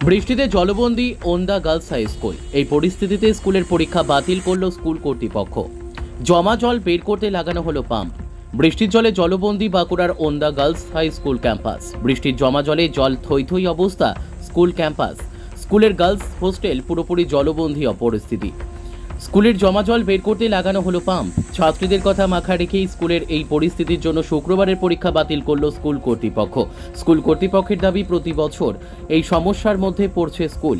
বৃষ্টিতে জলবন্দী Onda girls high school. এই পরিস্থিতিতে স্কুলের পরীক্ষা বাতিল করল স্কুল কর্তৃপক্ষ। জমা জল বের করতে লাগানো হলো পাম্প। বৃষ্টির জলে জলবন্দী বাঁকুড়ার Onda girls high school campus. বৃষ্টির জমা জলে জল থই থই অবস্থা স্কুল ক্যাম্পাস। স্কুলের গার্লস হোস্টেল পুরোপুরি জলবন্দী পরিস্থিতি। স্কুলের জমা জল বের করতে লাগানো হলো পাম্প। ছাত্রীদের কথা মাথায় রেখেই স্কুলের এই পরিস্থিতির জন্য শুক্রবারের পরীক্ষা বাতিল করল স্কুল কর্তৃপক্ষ। স্কুল কর্তৃপক্ষের দাবি, প্রতি বছর এই সমস্যার মধ্যে পড়ছে স্কুল।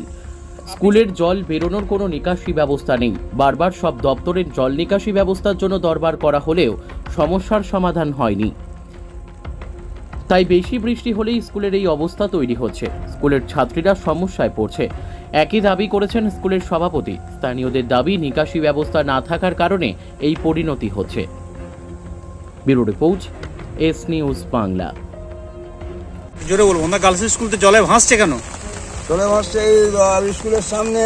স্কুলের জল বেরোনোর কোনো নিকাশি ব্যবস্থা নেই। বারবার সব দপ্তরের জল নিকাশি ব্যবস্থার জন্য দরবার করা হলেও সমস্যার সমাধান হয়নি। তাই বেশি বৃষ্টি হলেই স্কুলের এই অবস্থা তৈরি হচ্ছে। স্কুলের ছাত্রীরা সমস্যায় পড়ছে। একই দাবি করেছেন স্কুলের সভাপতি। স্থানীয়দের দাবি, নিকাশি ব্যবস্থা না থাকার কারণে এই পরিণতি হচ্ছে। Bureau report, S news Bangla. জোরে বলবো, ওন্দা গার্লস স্কুলতে জলে ভাসছে কেন? জলে ভাসছে এই স্কুলের সামনে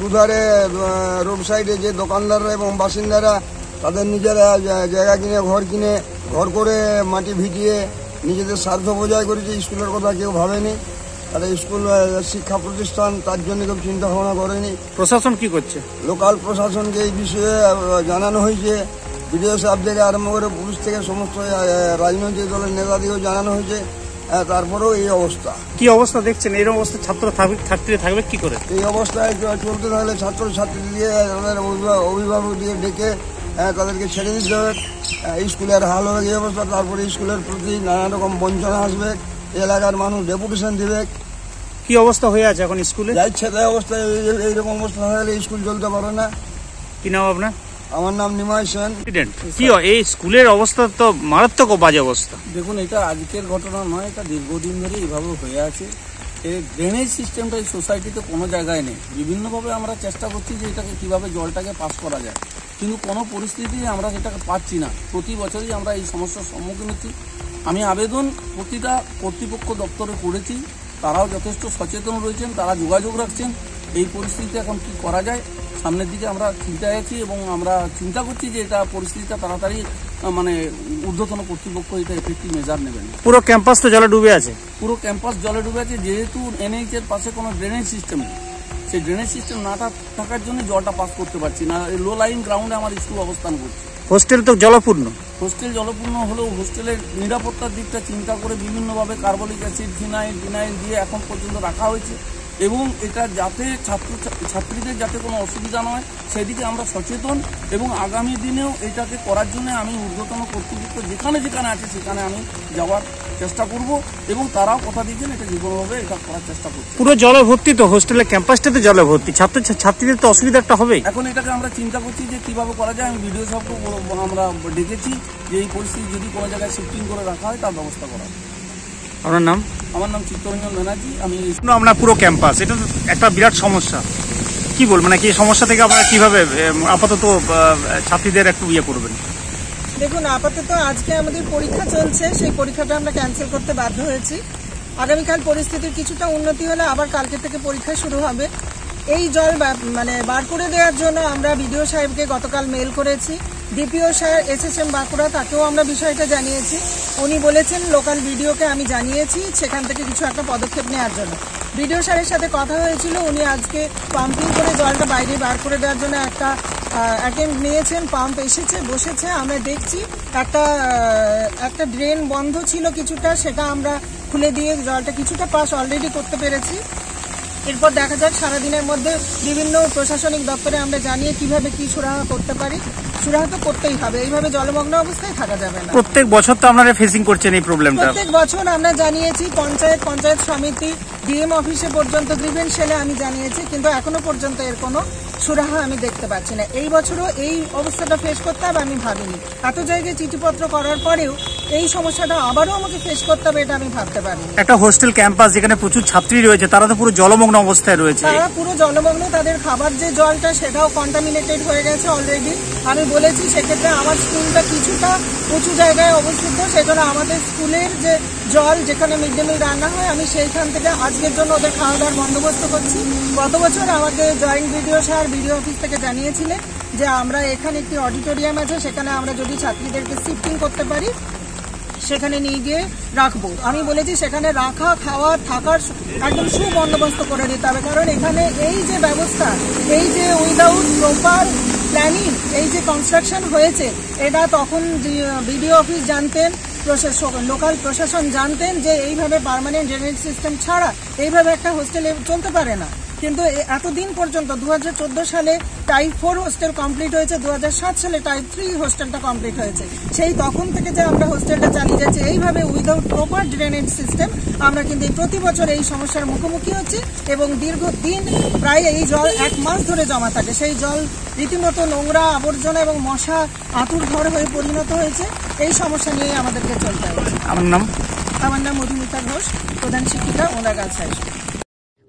দুধারে রোড সাইডে যে দোকানদাররা এবং বাসিন্দারা তাদের নিজেরা জায়গা কিনে ঘর করে মাটি ভিটিয়ে নিজেদের স্বার্থ বজায় করেছে। স্কুলের কথা কেউ ভাবেনি। আর স্কুল শিক্ষা প্রতিষ্ঠান তার জন্য কেউ চিন্তা ভাবনা করেনি। প্রশাসন কি করছে? লোকাল প্রশাসনকে এই বিষয়ে জানানো হয়েছে। বিডিও সাহেব থেকে আরম্ভ করে পুলিশ থেকে সমস্ত রাজনৈতিক দলের নেতাদেরও জানানো হয়েছে। তারপরেও এই অবস্থা। কি অবস্থা দেখছেন? এই অবস্থা ছাত্রীরা থাকবে কি করে? এই অবস্থায় চলতে থাকলে ছাত্রছাত্রী দিয়ে তাদের অভিভাবক দিয়ে ডেকে তাদেরকে ছেড়ে দিতে হবে। স্কুলের হাল হবে এই অবস্থা। তারপরে স্কুলের প্রতি নানা রকম বঞ্চনা আসবে। এলাকার মানুষ ডেপুটেশন দিবে। কি অবস্থা হয়ে আছে এখন স্কুলে? যাচ্ছে তাই অবস্থায় এইরকম অবস্থা হলে স্কুল চলতে পারে না। কি নাম আপনার? আমার নাম নিমাই সেন। কি এই স্কুলের অবস্থা তো মারাত্মক বাজে অবস্থা। দেখুন, এটা আজকের ঘটনা নয়, এটা দীর্ঘদিন ধরে এইভাবে হয়ে আছে। এই ড্রেনেজ সিস্টেমটা এই সোসাইটিতে কোনো জায়গায় নেই। বিভিন্নভাবে আমরা চেষ্টা করছি যে এটাকে কীভাবে জলটাকে পাস করা যায়, কিন্তু কোনো পরিস্থিতি আমরা সেটাকে পাচ্ছি না। প্রতি বছরই আমরা এই সমস্যার সম্মুখীন হচ্ছি। আমি আবেদন প্রতিটা কর্তৃপক্ষ দপ্তরে করেছি, তারাও যথেষ্ট সচেতন রয়েছেন, তারা যোগাযোগ রাখছেন। এই পরিস্থিতিতে এখন কি করা যায় সামনের দিকে আমরা চিন্তায় আছি এবং আমরা চিন্তা করছি যে এটা পরিস্থিতিটা তাড়াতাড়ি ঊর্ধ্বতন কর্তৃপক্ষ এটা এফেক্টিভ মেজার নেবেন। পুরো ক্যাম্পাস তো জলে ডুবে আছে। পুরো ক্যাম্পাস জলে ডুবে আছে, যেহেতু এনএইচ এর পাশে কোনো ড্রেনেজ সিস্টেম নেই। সেই ড্রেনেজ সিস্টেম না থাকার জন্য জলটা পাস করতে পারছি না। লো লাইন গ্রাউন্ডে আমার স্কুল অবস্থান করছে। হোস্টেল তো জলপূর্ণ। হোস্টেল জলপূর্ণ হলেও হোস্টেলের নিরাপত্তার দিকটা চিন্তা করে বিভিন্নভাবে কার্বলিক অ্যাসিড, ফিনাইল দিয়ে এখন পর্যন্ত রাখা হয়েছে এবং এটা যাতে ছাত্রীদের যাতে কোনো অসুবিধা নয় সেদিকে আমরা সচেতন এবং আগামী দিনেও এটাকে করার জন্য আমি ঊর্ধ্বতন কর্তৃপক্ষ যেখানে আছে সেখানে আমি যাওয়ার চেষ্টা করব এবং তারাও কথা দিয়েছেন এটা যেভাবে এটা করার চেষ্টা করছে। পুরো জলে ভর্তি তো হোস্টেলের ক্যাম্পাসটাতে জলে ভর্তি, ছাত্রীদের তো অসুবিধা একটা হবে। এখন এটাকে আমরা চিন্তা করছি যে কিভাবে করা যায়। আমি বিডিও সাহেবকে আমরা ডেকেছি যে এই পরিস্থিতি যদি কোনো জায়গায় শিফটিং করে রাখা হয় তার ব্যবস্থা করা হবে। আপনার নাম? আমার নাম চিত্তরঞ্জন ব্যানার্জি। আমি আপনার পুরো ক্যাম্পাস এটা একটা বিরাট সমস্যা। কি বলবেন, কি সমস্যা থেকে আপনারা কিভাবে আপাতত ছাত্রীদের একটু করবেন? দেখুন, আপাতত আজকে আমাদের পরীক্ষা চলছে, সেই পরীক্ষাটা আমরা ক্যান্সেল করতে বাধ্য হয়েছি। আগামীকাল পরিস্থিতির কিছুটা উন্নতি হলে আবার কালকে থেকে পরীক্ষা শুরু হবে। এই জল বার করে দেওয়ার জন্য আমরা বিডিও সাহেবকে গতকাল মেল করেছি। ডিপিও স্যার এসএসএম বাঁকুড়া, তাকেও আমরা বিষয়টা জানিয়েছি। উনি বলেছেন লোকাল বিডিওকে আমি জানিয়েছি সেখান থেকে কিছু একটা পদক্ষেপ নেওয়ার জন্য। বিডিও স্যারের সাথে কথা হয়েছিল, উনি আজকে পাম্পিং করে জলটা বাইরে বার করে দেওয়ার জন্য একটা অ্যাটেম্প নিয়েছেন। পাম্প এসেছে, বসেছে, আমরা দেখছি। একটা ড্রেন বন্ধ ছিল কিছুটা, সেটা আমরা খুলে দিয়ে জলটা কিছুটা পাস অলরেডি করতে পেরেছি। এরপর দেখা যাক সারাদিনের মধ্যে বিভিন্ন প্রশাসনিক দপ্তরে আমরা জানিয়ে কিভাবে কি সুরাহা করতে পারি। সুরাহা তো করতেই হবে, এইভাবে জলমগ্ন অবস্থায় থাকা যাবে না। প্রত্যেক বছর তো আপনারা ফেসিং করছেন এই প্রবলেমটা। প্রত্যেক বছর আমরা জানিয়েছি, পঞ্চায়েত সমিতি, ডিএম অফিসে পর্যন্ত, গ্রিভেন্স আমি জানিয়েছি, কিন্তু এখনো পর্যন্ত এর কোনো সুরাহা আমি দেখতে পাচ্ছি না। এই বছরও এই অবস্থাটা ফেস করতে হবে আমি ভাবিনি। এত জায়গায় চিঠিপত্র করার পরেও এই সমস্যাটা আবারও আমাকে ফেস করতে হবে এটা আমি ভাবতে পারিনি। একটা হোস্টেল ক্যাম্পাস যেখানে প্রচুর ছাত্রী রয়েছে, তারা তো পুরো জলমগ্ন অবস্থায় রয়েছে। তারা পুরো জলমগ্ন, তাদের খাবার যে জলটা সেটাও কন্টামিনেটেড হয়ে গেছে অলরেডি। আমি বলেছি সেক্ষেত্রে আমার স্কুলটা কিছুটা উঁচু জায়গায় অবস্থিত, সেজন্য আমাদের স্কুলের যে জল যেখানে মিড ডে মিল রান্না হয় আমি সেইখান থেকে আজকের জন্য ওদের খাওয়া দাওয়ার বন্দোবস্ত করছি। গত বছর আমাকে joint BDO sir BDO office থেকে জানিয়েছিলেন যে আমরা এখানে একটি অডিটোরিয়াম আছে, সেখানে আমরা যদি ছাত্রীদেরকে শিফটিং করতে পারি সেখানে নিয়ে গিয়ে রাখবো। আমি বলেছি সেখানে রাখা, খাওয়া, থাকার একদম সুবন্দোবস্ত করে দিতে হবে, কারণ এখানে এই যে ব্যবস্থা, এই যে উইদাউট প্রপার প্ল্যানিং এই যে কনস্ট্রাকশন হয়েছে, এটা তখন বিডিও অফিস জানতেন, লোকাল প্রশাসন জানতেন যে এইভাবে পার্মানেন্ট ড্রেনেজ সিস্টেম ছাড়া এইভাবে একটা হোস্টেলে চলতে পারে না। কিন্তু এতদিন পর্যন্ত 2014 সালে টাইপ 4 হোস্টেল কমপ্লিট হয়েছে, 2007 সালে টাইপ 3 হোস্টেলটা কমপ্লিট হয়েছে। সেই তখন থেকে যে আমরা হোস্টেলটা চালিয়ে যাচ্ছি এইভাবে উইদাউট প্রপার ড্রেনেজ সিস্টেম, আমরা কিন্তু প্রতি বছর এই সমস্যার মুখোমুখি হচ্ছি এবং দীর্ঘদিন প্রায় এই জল 1 মাস ধরে জমা থাকে। সেই জল রীতিমতো নোংরা, আবর্জনা এবং মশা আঁতুড় ঘর হয়ে পরিণত হয়েছে। এই সমস্যা নিয়ে আমাদেরকে চলতে হবে। আমার নাম মধুমিতা ঘোষ, প্রধান শিক্ষিকা, Onda girls high school.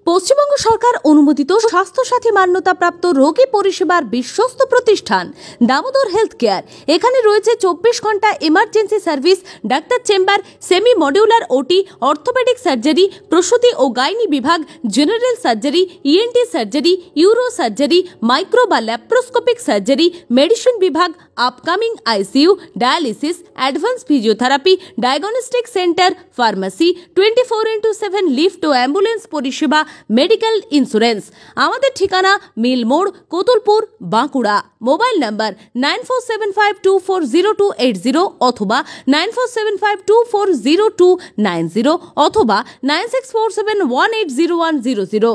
Paschimbanga সরকার অনুমোদিত স্বাস্থ্যসাথী মান্যতাপ্রাপ্ত রোগী পরিষেবার বিশ্বস্ত প্রতিষ্ঠান দামোদর হেলথ কেয়ার। এখানে রয়েছে 24 ঘন্টা emergency service, doctor chamber, semi modular OT, orthopaedic surgery, প্রসূতি ও গাইনি বিভাগ, general surgery, ENT surgery, uro surgery, micro বা ল্যাপ্রোস্কোপিক সার্জারি, মেডিসিন বিভাগ, upcoming ICU, dialysis, advance physiotherapy, diagnostic centre, pharmacy, 24x7 lift ও ambulance পরিষেবা, medical insurance. আমাদের ঠিকানা মিল মোড়, কোতুলপুর, বাঁকুড়া। মোবাইল নাম্বার 9475240280 অথবা 9475240290 অথবা 9647180100।